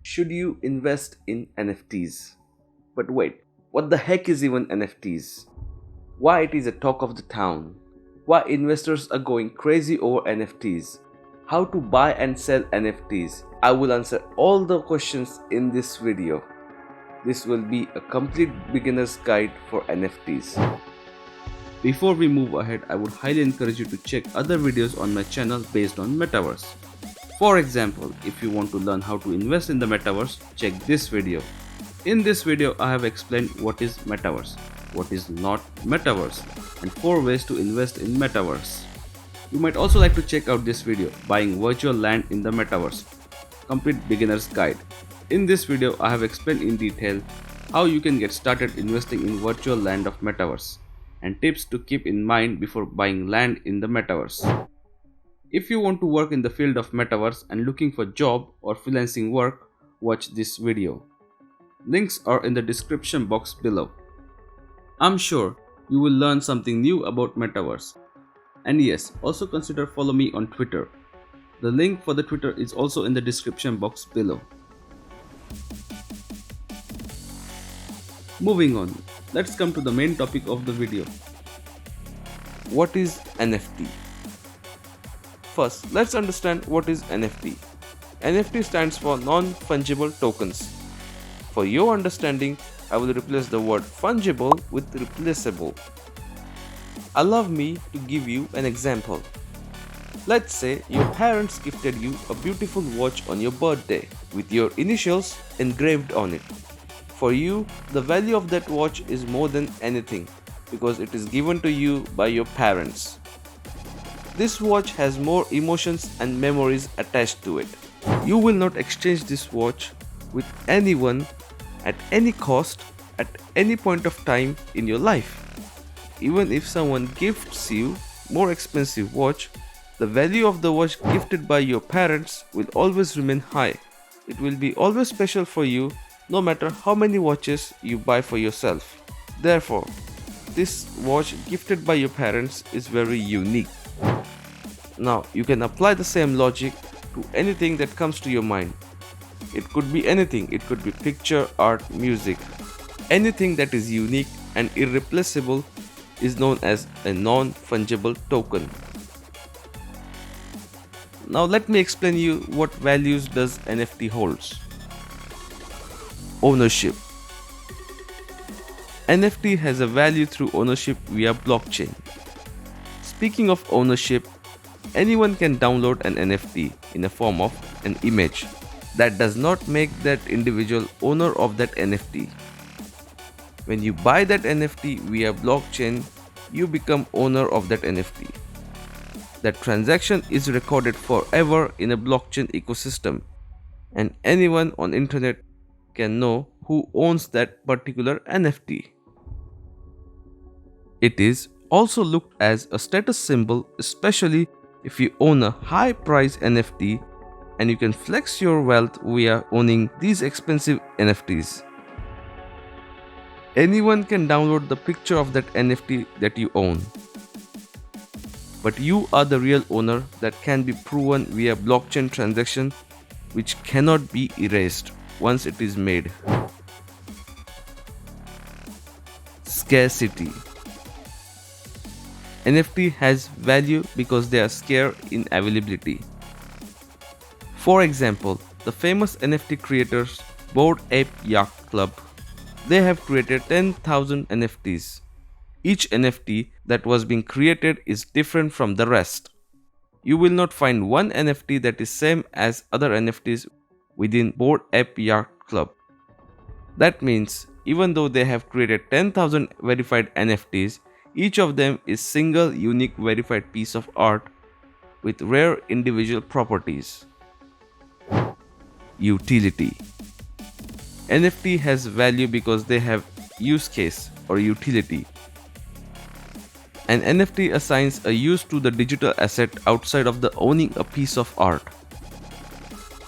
Should you invest in NFTs? But wait, what the heck is even NFTs? Why it is a talk of the town? Why investors are going crazy over NFTs? How to buy and sell NFTs? I will answer all the questions in this video. This will be a complete beginner's guide for NFTs. Before we move ahead, I would highly encourage you to check other videos on my channel based on Metaverse. For example, if you want to learn how to invest in the Metaverse, check this video. In this video, I have explained what is Metaverse, what is not Metaverse, and 4 ways to invest in Metaverse. You might also like to check out this video, Buying Virtual Land in the Metaverse, Complete Beginner's Guide. In this video, I have explained in detail how you can get started investing in virtual land of Metaverse, and tips to keep in mind before buying land in the Metaverse. If you want to work in the field of Metaverse and looking for job or freelancing work, watch this video. Links are in the description box below. I'm sure you will learn something new about Metaverse. And yes, also consider follow me on Twitter. The link for the Twitter is also in the description box below. Moving on, let's come to the main topic of the video. What is NFT? First, let's understand what is NFT. NFT stands for non-fungible tokens. For your understanding, I will replace the word fungible with replaceable. Allow me to give you an example. Let's say your parents gifted you a beautiful watch on your birthday with your initials engraved on it. For you, the value of that watch is more than anything because it is given to you by your parents. This watch has more emotions and memories attached to it. You will not exchange this watch with anyone at any cost at any point of time in your life. Even if someone gifts you more expensive watch, the value of the watch gifted by your parents will always remain high. It will be always special for you no matter how many watches you buy for yourself. Therefore, this watch gifted by your parents is very unique. Now, you can apply the same logic to anything that comes to your mind. It could be anything, it could be picture, art, music. Anything that is unique and irreplaceable is known as a non-fungible token. Now let me explain you what values does NFT holds. Ownership. NFT has a value through ownership via blockchain. Speaking of ownership, anyone can download an NFT in a form of an image. That does not make that individual owner of that NFT. When you buy that NFT via blockchain, you become owner of that NFT. That transaction is recorded forever in a blockchain ecosystem, and anyone on internet can know who owns that particular NFT. It is also looked as a status symbol, especially if you own a high price NFT and you can flex your wealth via owning these expensive NFTs. Anyone can download the picture of that NFT that you own. But you are the real owner that can be proven via blockchain transaction, which cannot be erased once it is made. Scarcity. NFT has value because they are scarce in availability. For example, the famous NFT creators Bored Ape Yacht Club, they have created 10,000 NFTs. Each NFT that was being created is different from the rest. You will not find one NFT that is same as other NFTs within Bored Ape Yacht Club. That means even though they have created 10,000 verified NFTs, each of them is single unique verified piece of art with rare individual properties. Utility. NFT has value because they have use case or utility. An NFT assigns a use to the digital asset outside of the owning a piece of art.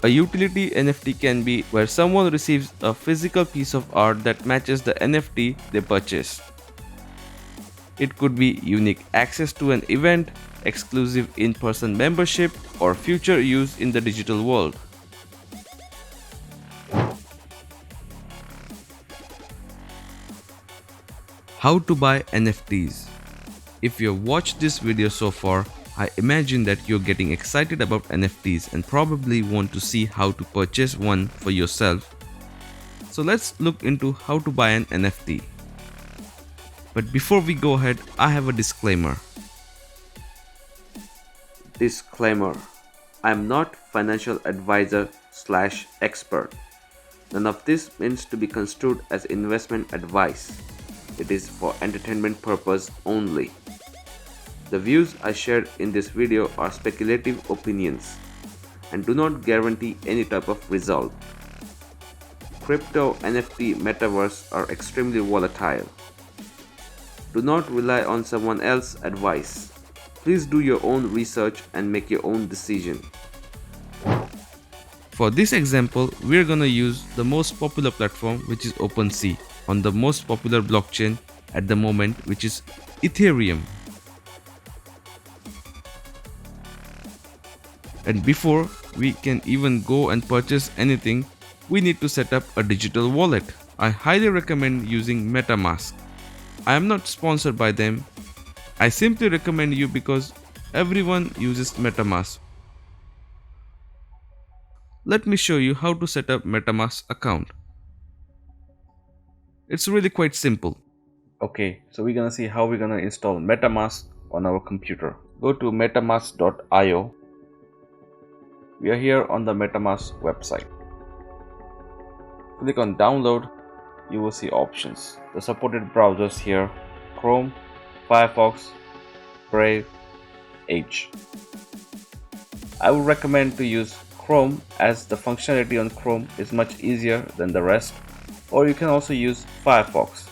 A utility NFT can be where someone receives a physical piece of art that matches the NFT they purchased. It could be unique access to an event, exclusive in-person membership, or future use in the digital world. How to buy NFTs. If you've watched this video so far, I imagine that you're getting excited about NFTs and probably want to see how to purchase one for yourself. So let's look into how to buy an NFT. But before we go ahead, I have a disclaimer. Disclaimer. I am not financial advisor / expert. None of this means to be construed as investment advice. It is for entertainment purpose only. The views I shared in this video are speculative opinions and do not guarantee any type of result. Crypto, NFT, Metaverse are extremely volatile. Do not rely on someone else's advice. Please do your own research and make your own decision. For this example, we're gonna use the most popular platform, which is OpenSea, on the most popular blockchain at the moment, which is Ethereum. And before we can even go and purchase anything, we need to set up a digital wallet. I highly recommend using MetaMask. I am not sponsored by them. I simply recommend you because everyone uses MetaMask. Let me show you how to set up MetaMask account. It's really quite simple. Okay, so we're gonna see how we're gonna install MetaMask on our computer. Go to metamask.io. We are here on the MetaMask website. Click on download. You will see options. The supported browsers here: Chrome, Firefox, Brave, Edge. I would recommend to use Chrome as the functionality on Chrome is much easier than the rest, or you can also use Firefox.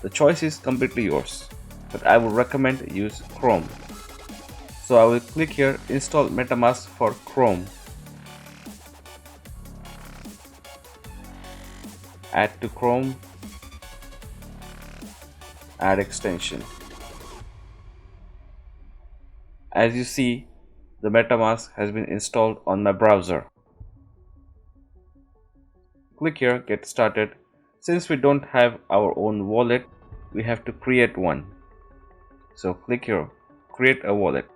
The choice is completely yours, but I would recommend use Chrome. So I will click here, install MetaMask for Chrome. Add to Chrome, add extension. As you see, the MetaMask has been installed on my browser. Click here, get started. Since we don't have our own wallet, we have to create one. So click here, create a wallet.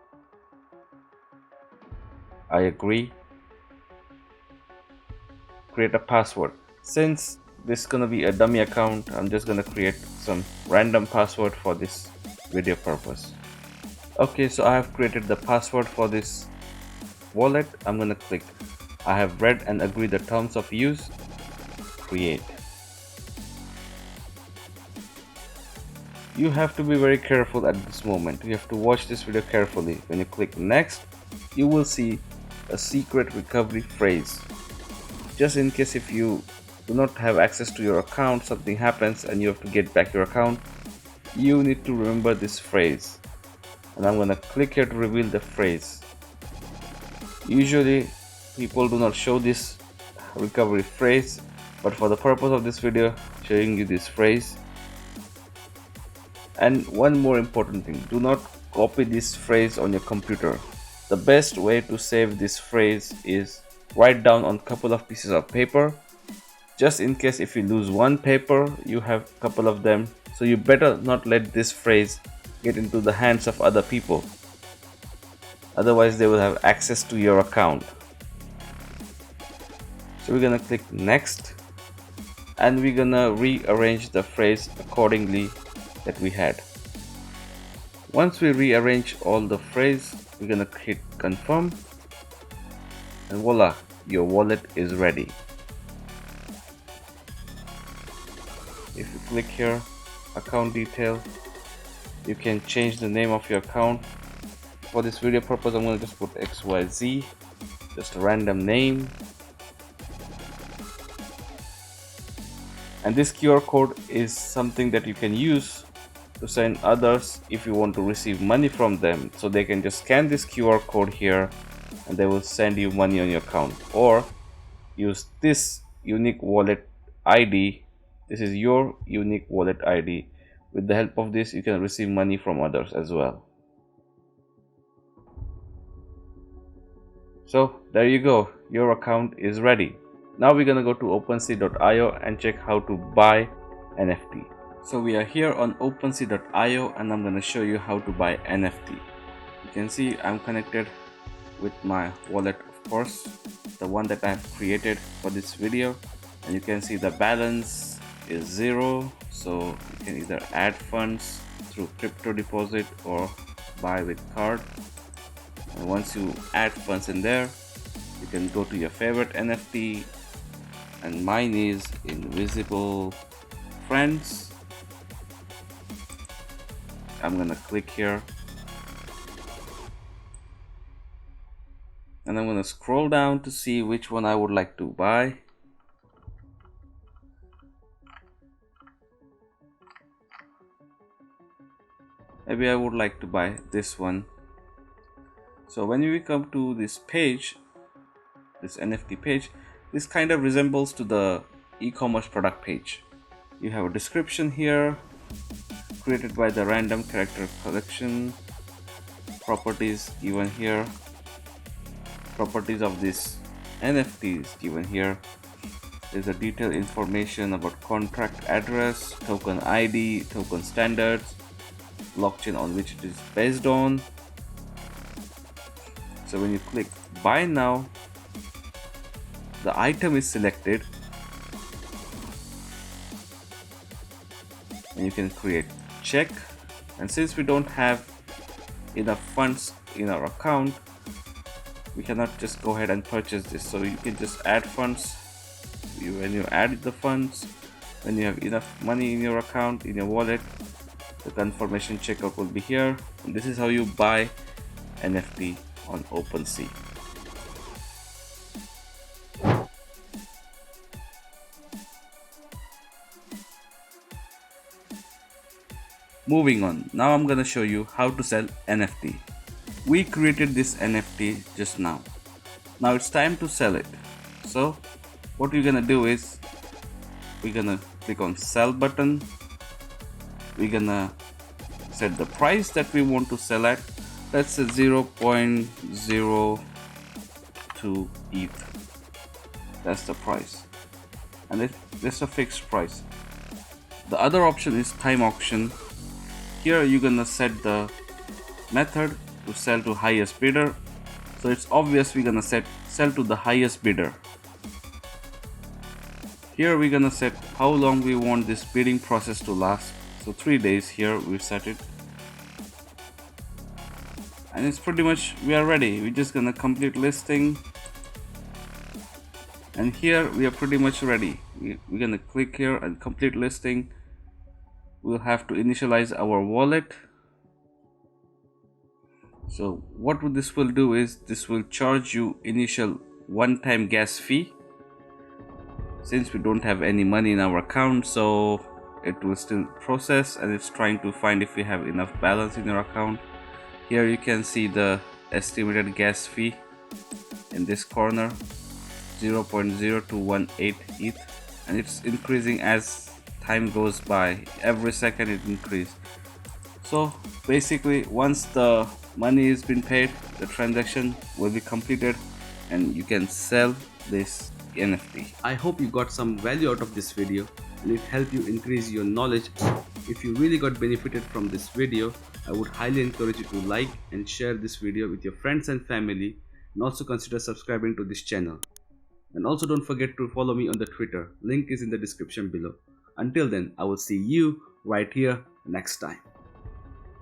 I agree. Create a password. Since this is gonna be a dummy account, I'm just gonna create some random password for this video purpose. Okay, so I have created the password for this wallet. I'm gonna click I have read and agreed the terms of use. Create. You have to be very careful at this moment. You have to watch this video carefully. When you click next, you will see a secret recovery phrase. Just in case if you do not have access to your account, something happens and you have to get back your account, you need to remember this phrase. And I'm gonna click here to reveal the phrase. Usually people do not show this recovery phrase, but for the purpose of this video, showing you this phrase. And one more important thing, do not copy this phrase on your computer. The best way to save this phrase is write down on a couple of pieces of paper. Just in case if you lose one paper, you have a couple of them. So you better not let this phrase get into the hands of other people. Otherwise they will have access to your account. So we're gonna click next and we're gonna rearrange the phrase accordingly that we had. Once we rearrange all the phrase, we're gonna hit confirm and voila, your wallet is ready. If you click here, account detail, you can change the name of your account. For this video purpose, I'm going to just put XYZ, just a random name. And this QR code is something that you can use to send others if you want to receive money from them. So they can just scan this QR code here and they will send you money on your account. Or use this unique wallet ID. This is your unique wallet ID. With the help of this, you can receive money from others as well. So there you go, your account is ready. Now we're gonna go to OpenSea.io and check how to buy NFT. So we are here on OpenSea.io and I'm gonna show you how to buy NFT. You can see I'm connected with my wallet, of course, the one that I've created for this video, and you can see the balance is 0, so you can either add funds through crypto deposit or buy with card. And once you add funds in there, you can go to your favorite NFT, and mine is Invisible Friends. I'm gonna click here and I'm gonna scroll down to see which one I would like to buy. Maybe I would like to buy this one. So when we come to this page, this NFT page, this kind of resembles to the e-commerce product page. You have a description here, created by the random character collection, properties given here, properties of this NFT is given here. There's a detailed information about contract address, token ID, token standards, blockchain on which it is based on. So when you click buy now, the item is selected and you can create check. And since we don't have enough funds in our account, we cannot just go ahead and purchase this, so you can just add funds. When you add the funds, when you have enough money in your account, in your wallet, the confirmation checkout will be here. And this is how you buy NFT on OpenSea. Moving on, now I'm gonna show you how to sell NFT. We created this NFT just now. Now it's time to sell it. So what we're gonna do is we're gonna click on sell button. We're gonna set the price that we want to sell at. Let's say 0.02 ETH. That's the price, and it's a fixed price. The other option is time auction. Here you're gonna set the method to sell to highest bidder. So it's obvious we're gonna set sell to the highest bidder. Here we're gonna set how long we want this bidding process to last. So 3 days here we set it. And it's pretty much, we are ready. We're just gonna complete listing. And here we are pretty much ready. We're gonna click here and complete listing. We'll have to initialize our wallet. So what this will do is this will charge you initial one-time gas fee. Since we don't have any money in our account, so it will still process, and it's trying to find if you have enough balance in your account. Here you can see the estimated gas fee in this corner, 0.0218 ETH, and it's increasing as time goes by. Every second it increases. So basically once the money has been paid, the transaction will be completed and you can sell this NFT. I hope you got some value out of this video and it helped you increase your knowledge. If you really got benefited from this video, I would highly encourage you to like and share this video with your friends and family, and also consider subscribing to this channel. And also don't forget to follow me on the Twitter. Link is in the description below. Until then, I will see you right here next time.